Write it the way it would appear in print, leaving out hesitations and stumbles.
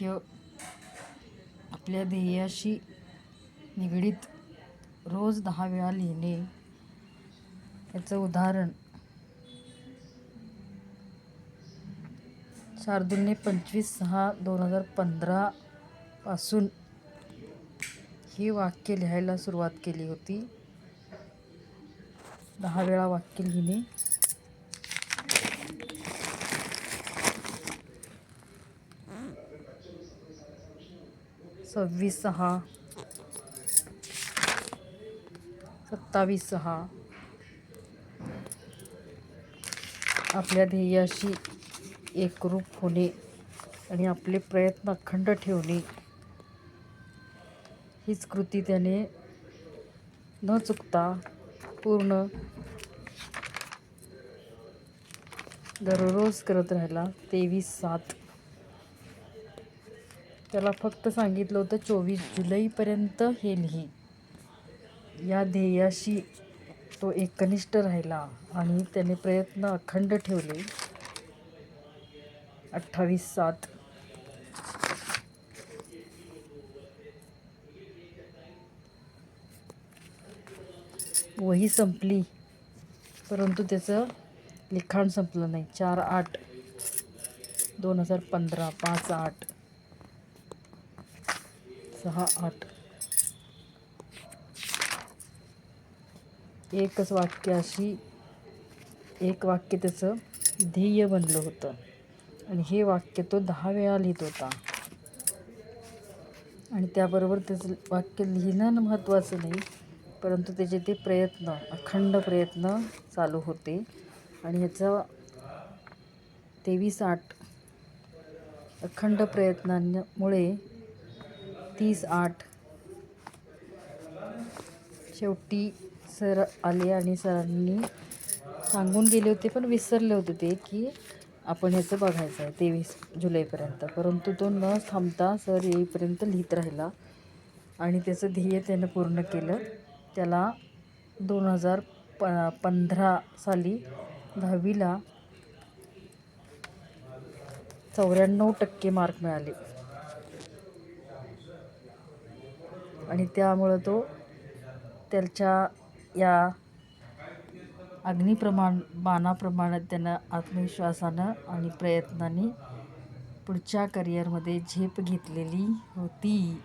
वाक्य आपल्या ध्येयाशी निगडीत रोज 10 वेळा लिहिणे. याचं उदाहरण शार्दूलने 25/6/2015 पासून ही वाक्य लिहायला सुरुवात केली होती. 10 वेळा वाक्य लिहिणे. 26/6, 27/6 आपल्या ध्येयाशी एकरूप होणे आणि आपले प्रयत्न अखंड ठेवणे हीच कृती त्याने न चुकता पूर्ण दररोज करत राहिला. 23/7 त्याला फक्त सांगितलं होतं 24 जुलैपर्यंत हे लिही. या ध्येयाशी तो एकनिष्ठ राहिला आणि त्याने प्रयत्न अखंड ठेवले. 28/7 वही संपली परंतु त्याचं लिखाण संपलं नाही. 4/8/2015, 5/8, 6/8 एकच वाक्य एक वाक्य त्याचं ध्येय बनलं होतं आणि हे वाक्य तो 10 वेळा लिहित होता. आणि त्याबरोबर त्याचं वाक्य लिहिणं महत्त्वाचं नाही परंतु त्याचे ते प्रयत्न, अखंड प्रयत्न चालू होते. आणि ह्याचा 23/8 अखंड प्रयत्नांमुळे 30/8 शेवटी सर आले आणि सरांनी सांगून गेले होते पण विसरले होते ते की आपण ह्याचं बघायचं आहे 23 जुलैपर्यंत. परंतु तो न थांबता सर येईपर्यंत लिहित राहिला आणि त्याचं ध्येय त्यानं पूर्ण केलं. त्याला 2015 साली 10वीला 94% मार्क मिळाले आणि त्यामुळं तो त्याच्या या बाणाप्रमाणे त्यानं आत्मविश्वासानं आणि प्रयत्नांनी पुढच्या करिअरमध्ये झेप घेतलेली होती.